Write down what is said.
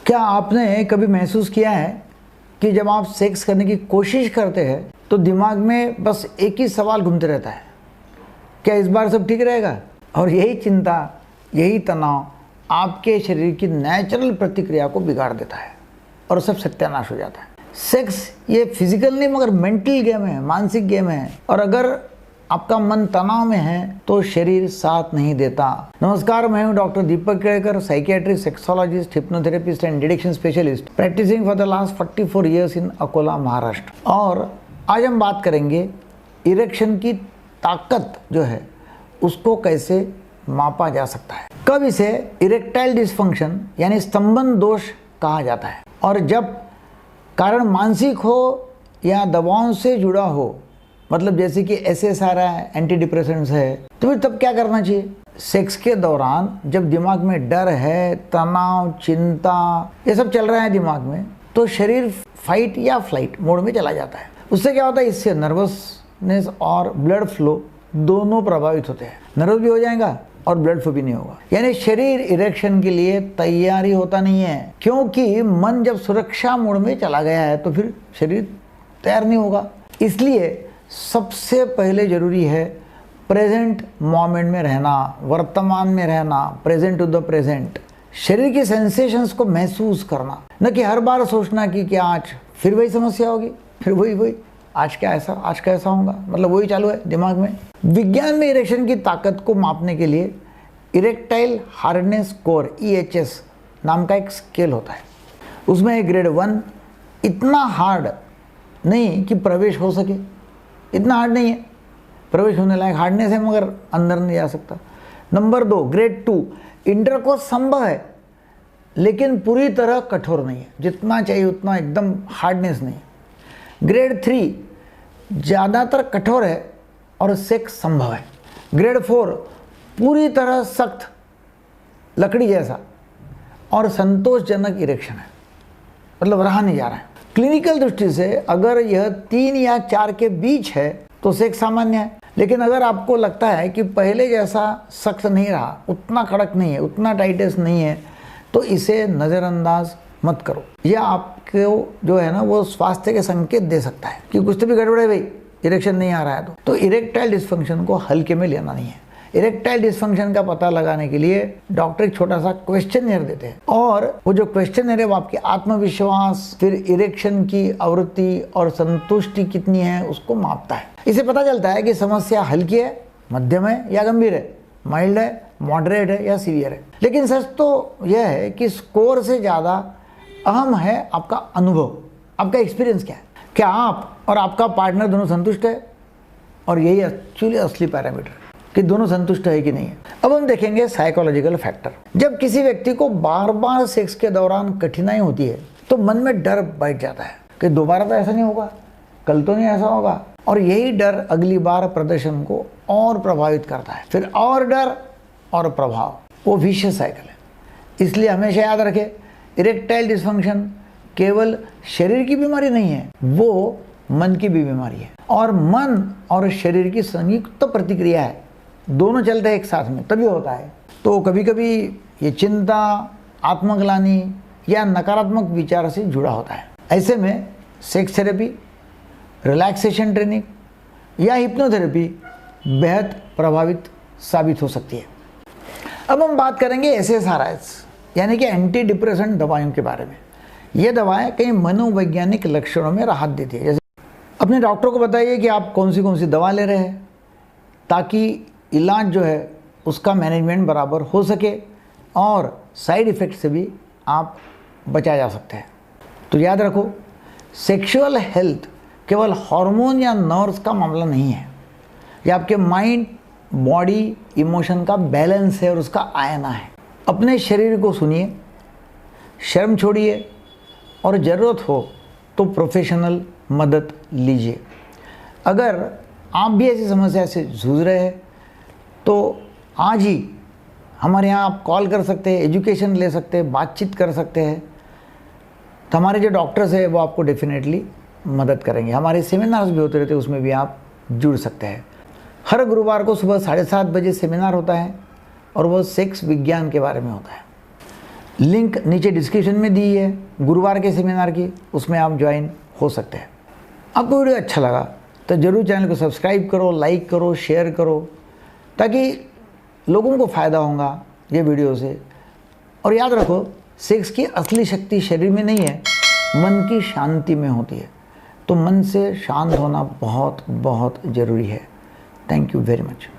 क्या आपने कभी महसूस किया है कि जब आप सेक्स करने की कोशिश करते हैं तो दिमाग में बस एक ही सवाल घूमते रहता है, क्या इस बार सब ठीक रहेगा? और यही चिंता, यही तनाव आपके शरीर की नेचुरल प्रतिक्रिया को बिगाड़ देता है और सब सत्यानाश हो जाता है। सेक्स ये फिजिकल नहीं मगर मेंटल गेम है, मानसिक गेम है, और अगर आपका मन तनाव में है तो शरीर साथ नहीं देता। नमस्कार, मैं हूं doctor Deepak Kedkar, psychiatrist, sexologist, hypnotherapist and deaddiction specialist, practising for the last 44 years in Akola, Maharashtra. और आज हम बात करेंगे इरेक्शन की ताकत जो है उसको कैसे मापा जा सकता है। कब इसे इरेक्टाइल डिस्फंक्शन यानी स्तंभन दोष कहा जाता है, और जब कारण मानसिक हो या दवाओं से जुड़ा हो, मतलब जैसे कि SSRI है, एंटी डिप्रेसेंट्स है, तो फिर तब क्या करना चाहिए? सेक्स के दौरान जब दिमाग में डर है, तनाव, चिंता, ये सब चल रहा है दिमाग में, तो शरीर फाइट या फ्लाइट मोड में चला जाता है। उससे क्या होता है? इससे नर्वसनेस और ब्लड फ्लो दोनों प्रभावित होते हैं। नर्वस भी हो जाएगा और ब्लड फ्लो भी नहीं होगा, यानी शरीर इरेक्शन के लिए तैयारी होता नहीं है, क्योंकि मन जब सुरक्षा मोड में चला गया है तो फिर शरीर तैयार नहीं होगा। इसलिए सबसे पहले जरूरी है प्रेजेंट मोमेंट में रहना, वर्तमान में रहना, प्रेजेंट टू द प्रेजेंट। शरीर की सेंसेशंस को महसूस करना, न कि हर बार सोचना कि क्या आज फिर वही समस्या होगी, फिर वही आज कैसा होगा, मतलब वही चालू है दिमाग में। विज्ञान में इरेक्शन की ताकत को मापने के लिए इरेक्टाइल हार्डनेस स्कोर EHS नाम का एक स्केल होता है। उसमें ग्रेड 1 इतना हार्ड नहीं कि प्रवेश हो सके, इतना हार्ड नहीं है, प्रवेश होने लायक हार्डनेस है मगर अंदर नहीं जा सकता। नंबर 2 ग्रेड 2 इंटरकोर्स संभव है लेकिन पूरी तरह कठोर नहीं है, जितना चाहिए उतना एकदम हार्डनेस नहीं है। ग्रेड 3 ज़्यादातर कठोर है और सेक्स संभव है। ग्रेड 4 पूरी तरह सख्त लकड़ी जैसा और संतोषजनक इरेक्शन है, मतलब रहा नहीं जा रहा है। क्लिनिकल दृष्टि से अगर यह 3 या 4 के बीच है तो सेक्स सामान्य है, लेकिन अगर आपको लगता है कि पहले जैसा सख्त नहीं रहा, उतना कड़क नहीं है, उतना टाइटेस्ट नहीं है, तो इसे नज़रअंदाज मत करो। यह आपको जो है ना वो स्वास्थ्य के संकेत दे सकता है कि कुछ तो भी गड़बड़ है भाई, इरेक्शन नहीं आ रहा है। तो इरेक्टाइल डिस्फंक्शन को हल्के में लेना नहीं है। इरेक्टाइल डिस्फंक्शन का पता लगाने के लिए डॉक्टर एक छोटा सा क्वेश्चनर देते हैं, और वो जो क्वेश्चनर है वो आपके आत्मविश्वास, फिर इरेक्शन की आवृत्ति और संतुष्टि कितनी है उसको मापता है। इससे पता चलता है कि समस्या हल्की है, मध्यम है या गंभीर है, माइल्ड है, मॉडरेट है या सीवियर है। लेकिन सच तो यह है कि स्कोर से ज़्यादा अहम है आपका अनुभव, आपका एक्सपीरियंस क्या है। क्या आप और आपका पार्टनर दोनों संतुष्ट है? और यही एक्चुअली असली पैरामीटर कि दोनों संतुष्ट है कि नहीं है। अब हम देखेंगे साइकोलॉजिकल फैक्टर। जब किसी व्यक्ति को बार बार सेक्स के दौरान कठिनाई होती है तो मन में डर बैठ जाता है कि दोबारा तो ऐसा नहीं होगा, कल तो नहीं ऐसा होगा, और यही डर अगली बार प्रदर्शन को और प्रभावित करता है। फिर और डर और प्रभाव, वो विशियस साइकिल है। इसलिए हमेशा याद रखें, इरेक्टाइल डिस्फंक्शन केवल शरीर की बीमारी नहीं है, वो मन की भी बीमारी है, और मन और शरीर की संयुक्त प्रतिक्रिया है, दोनों चलते हैं एक साथ में तभी होता है। तो कभी कभी ये चिंता, आत्मग्लानि या नकारात्मक विचार से जुड़ा होता है। ऐसे में सेक्स थेरेपी, रिलैक्सेशन ट्रेनिंग या हिप्नोथेरेपी बेहद प्रभावित साबित हो सकती है। अब हम बात करेंगे SSRIs यानी कि एंटी डिप्रेसेंट दवाओं के बारे में। ये दवाएं कई मनोवैज्ञानिक लक्षणों में राहत देती है। जैसे अपने डॉक्टर को बताइए कि आप कौन सी दवा ले रहे हैं, ताकि इलाज जो है उसका मैनेजमेंट बराबर हो सके और साइड इफ़ेक्ट से भी आप बचा जा सकते हैं। तो याद रखो, सेक्सुअल हेल्थ केवल हार्मोन या नर्व्स का मामला नहीं है, यह आपके माइंड, बॉडी, इमोशन का बैलेंस है और उसका आईना है। अपने शरीर को सुनिए, शर्म छोड़िए और ज़रूरत हो तो प्रोफेशनल मदद लीजिए। अगर आप भी ऐसी समस्या से जूझ रहे हैं तो आज ही हमारे यहाँ आप कॉल कर सकते हैं, एजुकेशन ले सकते हैं, बातचीत कर सकते हैं। तो हमारे जो डॉक्टर्स हैं वो आपको डेफिनेटली मदद करेंगे। हमारे सेमिनार्स भी होते रहते हैं, उसमें भी आप जुड़ सकते हैं। हर गुरुवार को सुबह 7:30 बजे सेमिनार होता है और वो सेक्स विज्ञान के बारे में होता है। लिंक नीचे डिस्क्रिप्शन में दी है गुरुवार के सेमिनार की, उसमें आप ज्वाइन हो सकते हैं। आपको वीडियो अच्छा लगा तो ज़रूर चैनल को सब्सक्राइब करो, लाइक करो, शेयर करो, ताकि लोगों को फ़ायदा होगा ये वीडियो से। और याद रखो, सेक्स की असली शक्ति शरीर में नहीं है, मन की शांति में होती है। तो मन से शांत होना बहुत बहुत ज़रूरी है। Thank you very much.